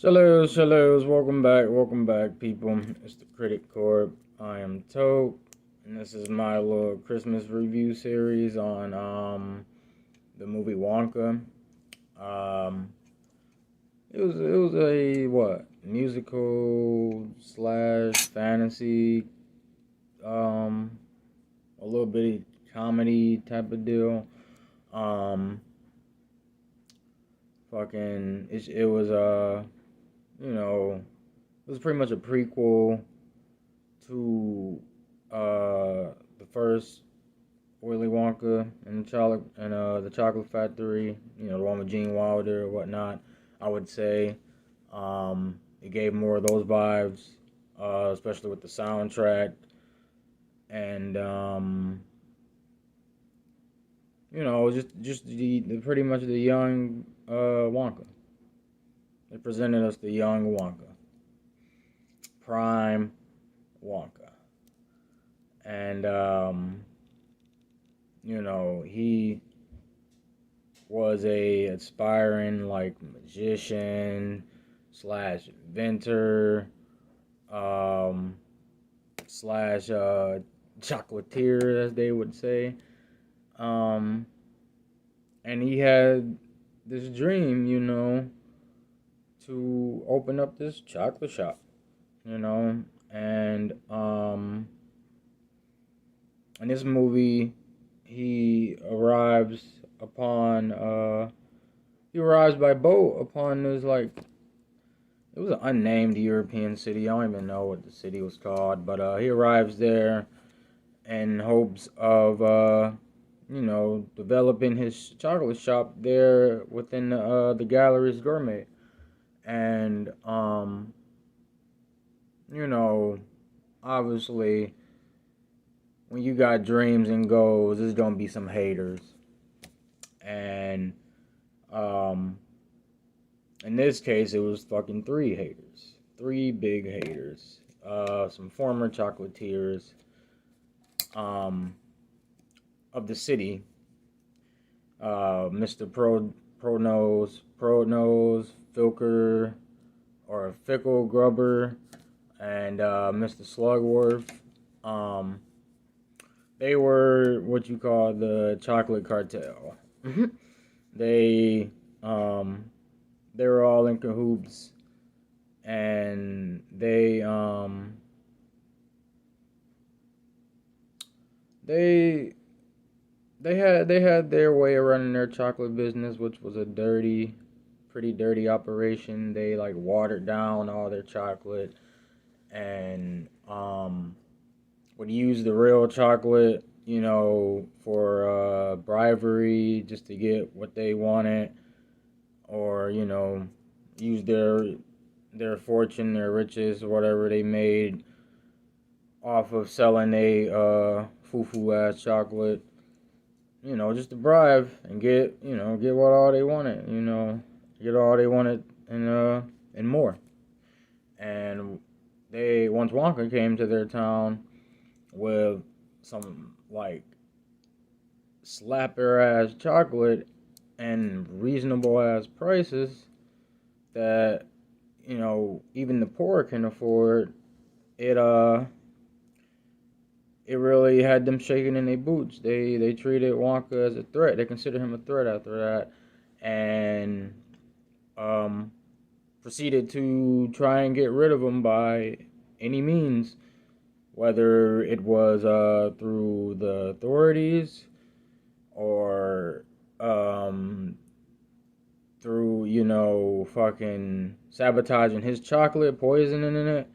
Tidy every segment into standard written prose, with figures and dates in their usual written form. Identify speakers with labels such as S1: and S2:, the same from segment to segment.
S1: Shallows, welcome back, people. It's the Critic Corp. I am Toke, and this is my little Christmas review series on the movie Wonka. Um, it was a what musical slash fantasy, um, a little bitty comedy type of deal. Um, it was you know it was pretty much a prequel to the first Willy Wonka and the Chocolate Factory. The one with Gene Wilder or whatnot. I would say it gave more of those vibes, especially with the soundtrack and just the pretty much the young Wonka. They presented us the young Wonka, prime Wonka, and he was a aspiring like magician slash inventor slash chocolatier, as they would say. Um, and he had this dream, to open up this chocolate shop, and in this movie he arrives by boat upon this, like, it was an unnamed European city. I don't even know what the city was called, but he arrives there in hopes of developing his chocolate shop there within the Galleries Gourmet. And obviously, when you got dreams and goals, there's gonna be some haters. And in this case, it was fucking three haters, three big haters, some former chocolatiers, of the city, Mr. Pro Nose, Filker, or Fickle Grubber, and Mr. Slugworth. They were what you call the chocolate cartel. they they were all in cahoots, and they they had their way of running their chocolate business, which was a pretty dirty operation. They like watered down all their chocolate and would use the real chocolate, for bribery, just to get what they wanted, or use their fortune, their riches, whatever they made off of selling a foo-foo ass chocolate, just to bribe and get what all they wanted, get all they wanted and more. And once Wonka came to their town with some like slapper ass chocolate and reasonable ass prices that even the poor can afford, it really had them shaking in their boots. They treated Wonka as a threat. They considered him a threat after that, and proceeded to try and get rid of him by any means, whether it was through the authorities or through fucking sabotaging his chocolate, poisoning it,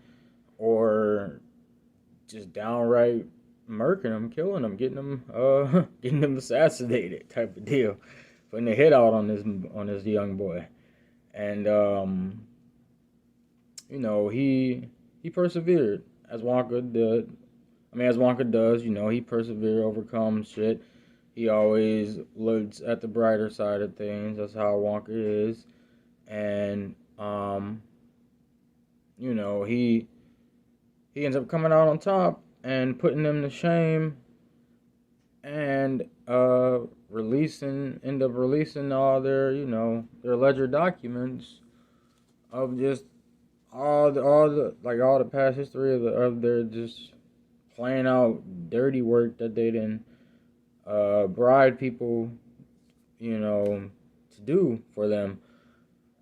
S1: or just downright murking him, killing him, getting him assassinated, type of deal, putting a hit out on this young boy. And he persevered, as Wonka did. As Wonka does, he persevered, overcomes shit. He always looks at the brighter side of things. That's how Wonka is. And he ends up coming out on top and putting them to shame, and end up releasing all their ledger documents, of just all the past history of their just playing out dirty work that they didn't bribe people, to do for them.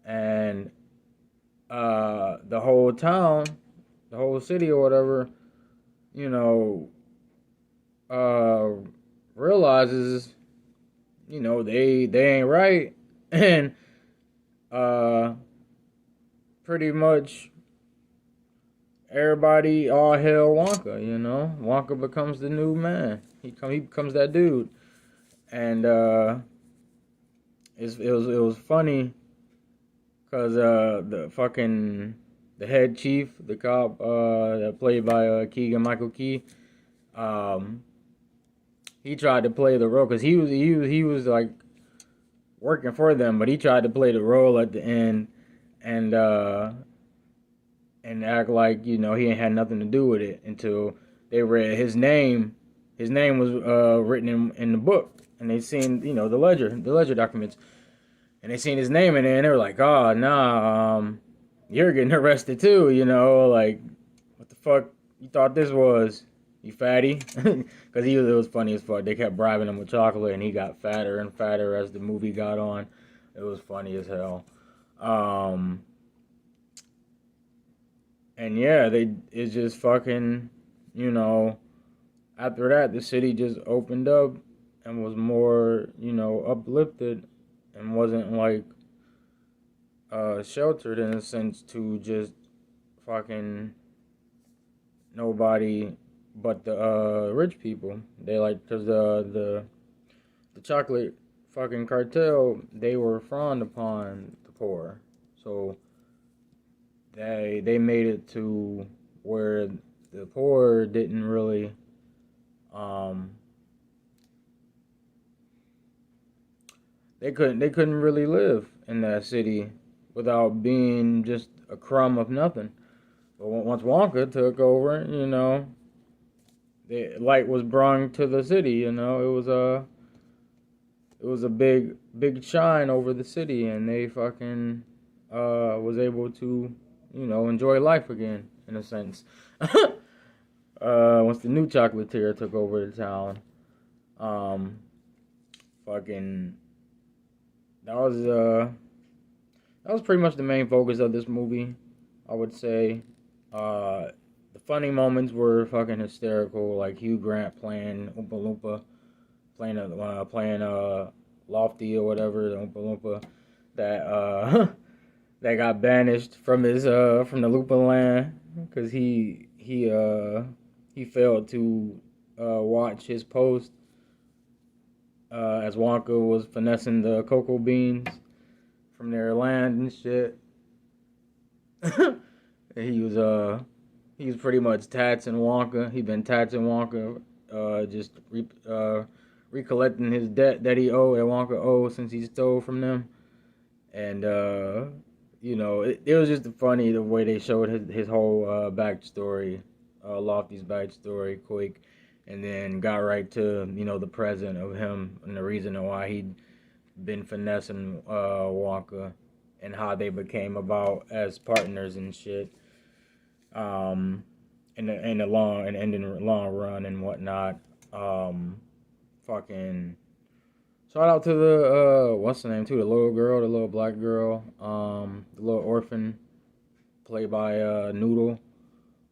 S1: And the whole town, the whole city or whatever, you know, uh, realizes, they ain't right, and uh, pretty much everybody all hail Wonka. Wonka becomes the new man. He becomes that dude, and it was funny because the head chief, the cop that played by Keegan Michael Key, um, he tried to play the role because he was like working for them, but he tried to play the role at the end and act like he ain't had nothing to do with it until they read his name. His name was written in the book, and they seen the ledger documents, and they seen his name in there, and they were like, "Oh, nah, you're getting arrested too." Like, what the fuck you thought this was, you fatty? Because it was funny as fuck. They kept bribing him with chocolate, and he got fatter and fatter as the movie got on. It was funny as hell. And yeah, it's just fucking, after that, the city just opened up and was more, uplifted and wasn't like sheltered in a sense to just fucking nobody but the rich people. They because the chocolate fucking cartel, they were frowned upon the poor. So they made it to where the poor didn't really they couldn't really live in that city without being just a crumb of nothing. But once Wonka took over, the light was brought to the city. It was a big shine over the city, and they fucking was able to enjoy life again in a sense. Once the new chocolatier took over the town, fucking that was pretty much the main focus of this movie, I would say. The funny moments were fucking hysterical, like Hugh Grant playing Oompa Loompa, playing Lofty or whatever, the Oompa Loompa that that got banished from his from the Loompa land because he failed to watch his post as Wonka was finessing the cocoa beans from their land and shit. he was pretty much taxing Wonka. He'd been taxing Wonka, recollecting his debt that Wonka owed since he stole from them. And it was just funny the way they showed his whole backstory, Lofty's backstory, quick, and then got right to the present of him and the reason why he'd been finessing Wonka and how they became about as partners and shit. In the long run and whatnot. Fucking shout out to the what's the name too? The little black girl, the little orphan, played by Noodle.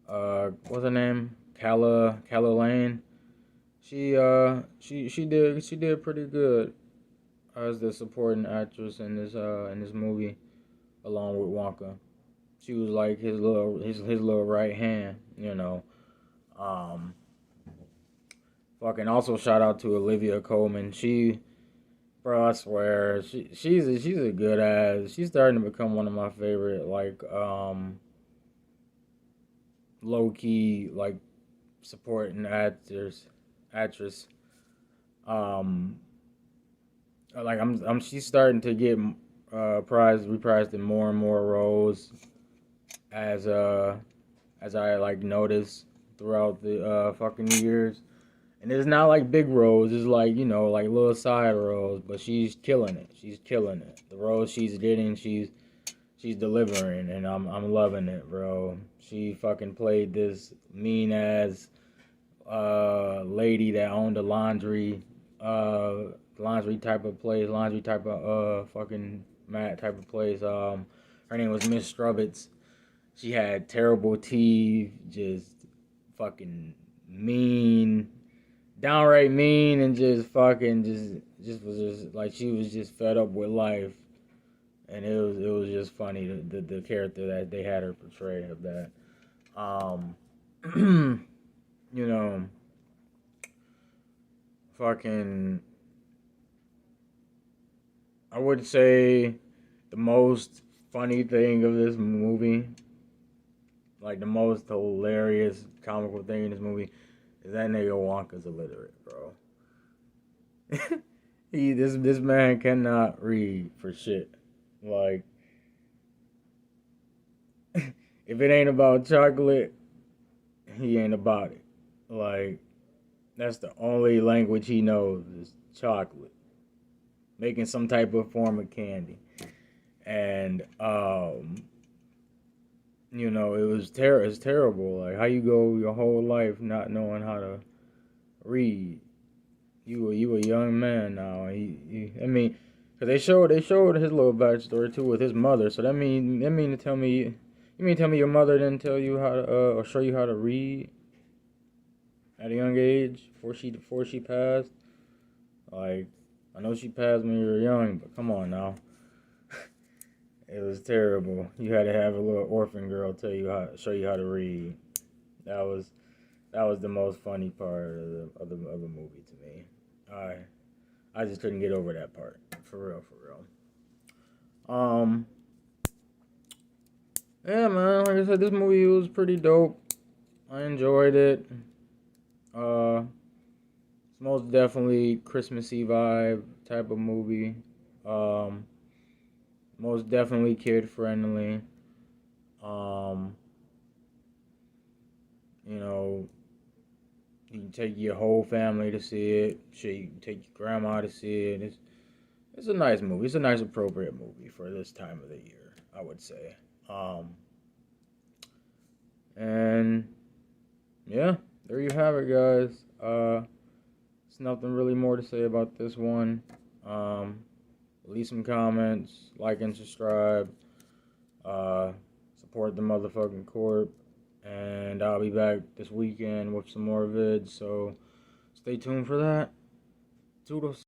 S1: What's her name? Calla Lane. She did pretty good as the supporting actress in this movie, along with Wonka. She was like his little right hand, Fucking also shout out to Olivia Colman. Bro, I swear, she's a good ass. She's starting to become one of my favorite, like, low key, like, supporting actress. She's starting to get reprised in more and more roles as I like noticed throughout the fucking years. And it's not like big roles, it's like, like little side roles, but she's killing it. The roles she's getting, she's she's delivering, and I'm loving it, bro. She fucking played this mean ass lady that owned a laundry type of place, laundry type of fucking mat type of place. Her name was Miss Strubbits. She had terrible teeth, just fucking mean, downright mean, and just fucking just was just like she was just fed up with life, and it was just funny the character that they had her portray of that. Um, you know, fucking, I would say the most funny thing of this movie, like the most hilarious comical thing in this movie, is that nigga Wonka's illiterate, bro. This man cannot read for shit. Like, if it ain't about chocolate, he ain't about it. Like, that's the only language he knows is chocolate, making some type of form of candy, and it's terrible. Like, how you go your whole life not knowing how to read. You a young man now. I mean, cause they showed his little backstory too with his mother. So that mean to tell me, you mean tell me your mother didn't tell you how to or show you how to read at a young age before she passed? Like, I know she passed when you were young, but come on now. It was terrible. You had to have a little orphan girl show you how to read. That was the most funny part of the movie to me. I just couldn't get over that part. For real, for real. Yeah, man. Like I said, this movie was pretty dope. I enjoyed it. It's most definitely Christmassy vibe type of movie. Most definitely kid friendly. Um, you know, you can take your whole family to see it. Shit, you can take your grandma to see it. It's a nice movie. It's a nice appropriate movie for this time of the year, I would say. And yeah, there you have it, guys. There's nothing really more to say about this one. Leave some comments, like and subscribe. Support the motherfucking corp. And I'll be back this weekend with some more vids, so stay tuned for that. Toodles.